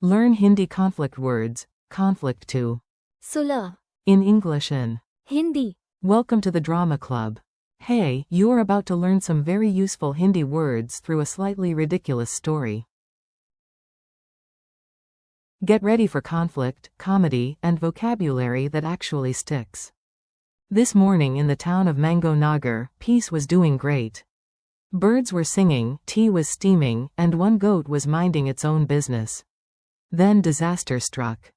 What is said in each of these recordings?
Learn Hindi conflict words. Conflict to. Sulah, In English in. Hindi, Welcome to the Drama Club. Hey, you are about to learn some very useful Hindi words through a slightly ridiculous story. Get ready for conflict, comedy, and vocabulary that actually sticks. This morning in the town of Mango Nagar, peace was doing great. Birds were singing, tea was steaming, and one goat was minding its own business. Then disaster struck.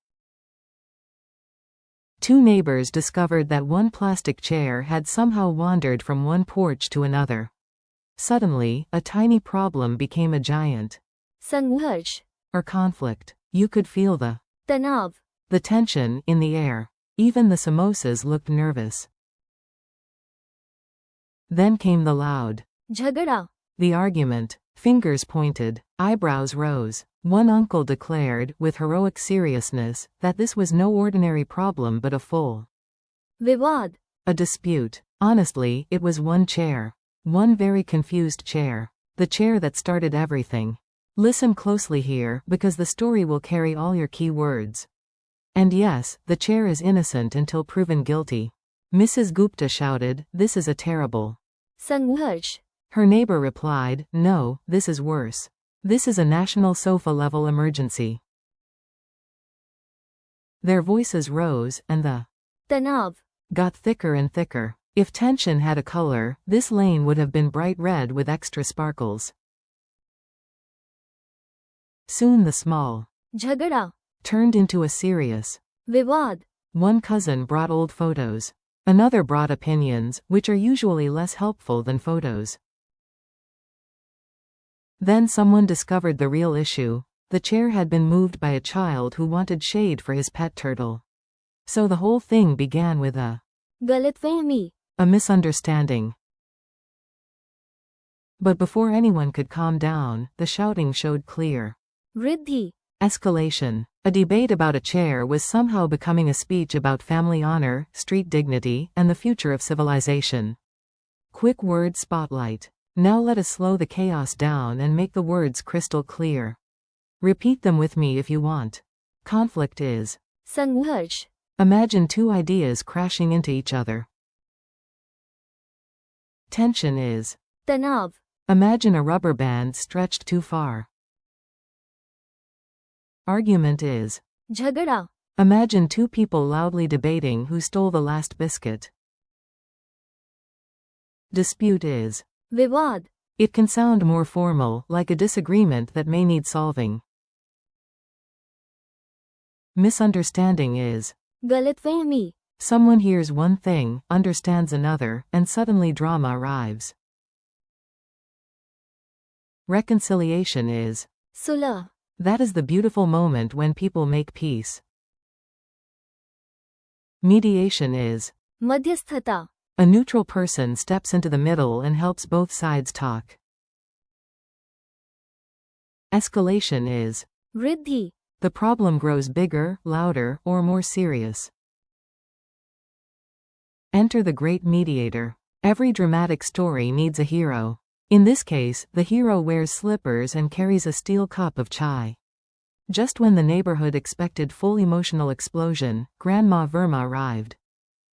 Two neighbors discovered that one plastic chair had somehow wandered from one porch to another. Suddenly, a tiny problem became a giant. संघर्ष, Or conflict. You could feel the तनाव, tension in the air. Even the samosas looked nervous. Then came the loud झगड़ा, the argument. Fingers pointed, eyebrows rose. One uncle declared, with heroic seriousness, that this was no ordinary problem but a full विवाद, a dispute. Honestly, it was one chair. One very confused chair. The chair that started everything. Listen closely here, because the story will carry all your key words. And yes, the chair is innocent until proven guilty. Mrs. Gupta shouted, "This is a terrible." संघर्ष, Her neighbor replied, "No, this is worse. This is a national sofa-level emergency." Their voices rose, and the तनाव, got thicker and thicker. If tension had a color, this lane would have been bright red with extra sparkles. Soon the small झगड़ा, turned into a serious. विवाद, One cousin brought old photos. Another brought opinions, which are usually less helpful than photos. Then someone discovered the real issue. The chair had been moved by a child who wanted shade for his pet turtle. So the whole thing began with a गलतफहमी, misunderstanding. But before anyone could calm down, the shouting showed clear. वृद्धि, Escalation. A debate about a chair was somehow becoming a speech about family honor, street dignity, and the future of civilization. Quick word spotlight. Now let us slow the chaos down and make the words crystal clear. Repeat them with me if you want. Conflict is. संघर्ष, Imagine two ideas crashing into each other. Tension is. तनाव, Imagine a rubber band stretched too far. Argument is. झगड़ा, Imagine two people loudly debating who stole the last biscuit. Dispute is. विवाद, It can sound more formal, like a disagreement that may need solving. Misunderstanding is. गलतफहमी, Someone hears one thing, understands another, and suddenly drama arrives. Reconciliation is. Sulah, That is the beautiful moment when people make peace. Mediation is. मध्यस्थता, A neutral person steps into the middle and helps both sides talk. Escalation is. वृद्धि, The problem grows bigger, louder, or more serious. Enter the great mediator. Every dramatic story needs a hero. In this case, the hero wears slippers and carries a steel cup of chai. Just when the neighborhood expected full emotional explosion, Grandma Verma arrived.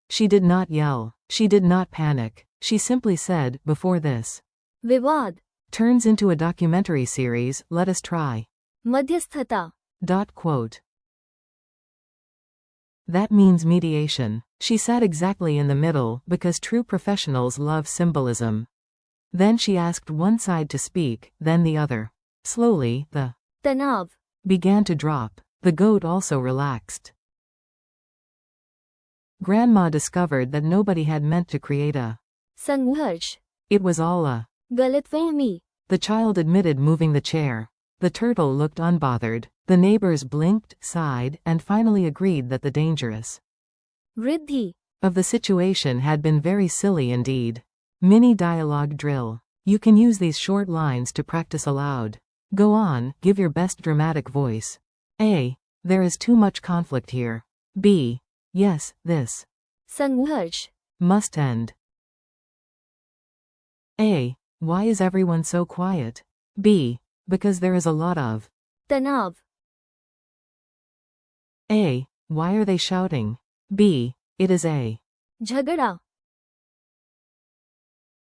She did not yell. She did not panic. She simply said, "Before this विवाद, turns into a documentary series, let us try." मध्यस्थता, Quote. That means mediation. She sat exactly in the middle, because true professionals love symbolism. Then she asked one side to speak, then the other. Slowly, the तनाव, began to drop. The goat also relaxed. Grandma discovered that nobody had meant to create a. संघर्ष, It was all a. गलतफहमी, The child admitted moving the chair. The turtle looked unbothered. The neighbors blinked, sighed, and finally agreed that the dangerous वृद्धि, of the situation had been very silly indeed. Mini dialogue drill. You can use these short lines to practice aloud. Go on, give your best dramatic voice. A. There is too much conflict here. B. Yes, this संघर्ष, must end. A. Why is everyone so quiet? B. Because there is a lot of तनाव, A. Why are they shouting? B. It is a. झगड़ा.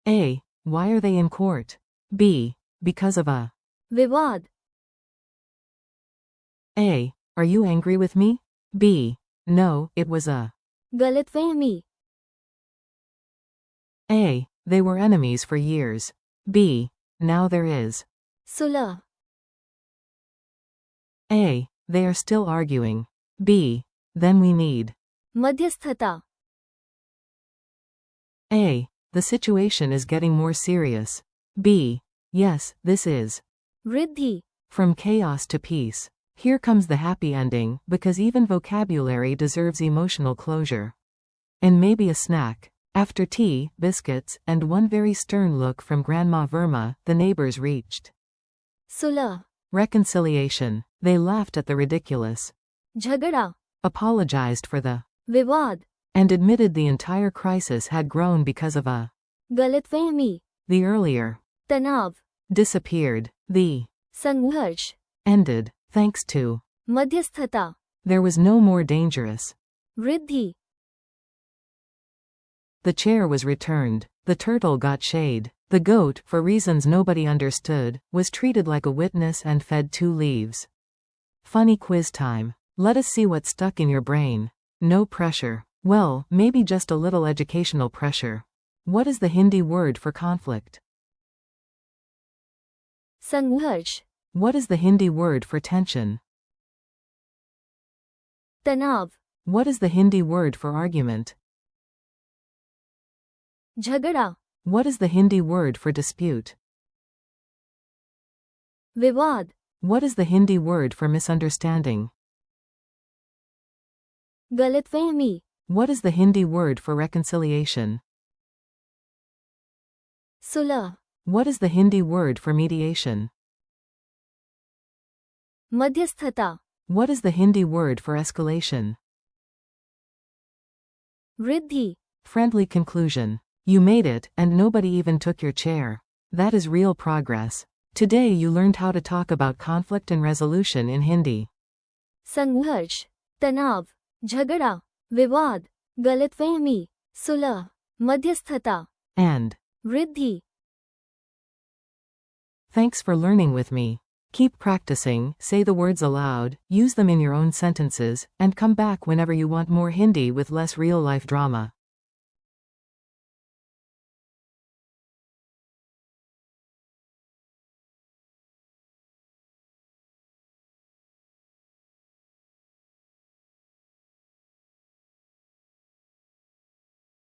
A. Why are they in court? B. Because of a. विवाद. A. Are you angry with me? B. No, it was a. गलतफहमी. A. They were enemies for years. B. Now there is. Sulah. A. They are still arguing. B. Then we need. मध्यस्थता. A. The situation is getting more serious. B. Yes, this is. वृद्धि. From chaos to peace. Here comes the happy ending, because even vocabulary deserves emotional closure. And maybe a snack. After tea, biscuits, and one very stern look from Grandma Verma, the neighbors reached. Sulah. Reconciliation. They laughed at the ridiculous. झगड़ा. Apologized for the. विवाद. And admitted the entire crisis had grown because of a. गलतफहमी. The earlier. तनाव. Disappeared. The. संघर्ष. Ended. Thanks to. मध्यस्थता. There was no more dangerous. वृद्धि. The chair was returned. The turtle got shade. The goat, for reasons nobody understood, was treated like a witness and fed 2 leaves. Funny quiz time. Let us see what stuck in your brain. No pressure. Well, maybe just a little educational pressure. What is the Hindi word for conflict? संघर्ष. What is the Hindi word for tension? तनाव. What is the Hindi word for argument? झगड़ा. What is the Hindi word for dispute? विवाद. What is the Hindi word for misunderstanding? गलतफहमी. What is the Hindi word for reconciliation? Sulah. What is the Hindi word for mediation? मध्यस्थता. What is the Hindi word for escalation? वृद्धि. Friendly conclusion. You made it, and nobody even took your chair. That is real progress. Today you learned how to talk about conflict and resolution in Hindi. संघर्ष. तनाव. झगड़ा. विवाद. गलतफहमी. सुलह. मध्यस्थता. And. वृद्धि. Thanks for learning with me. Keep practicing, say the words aloud, use them in your own sentences, and come back whenever you want more Hindi with less real-life drama.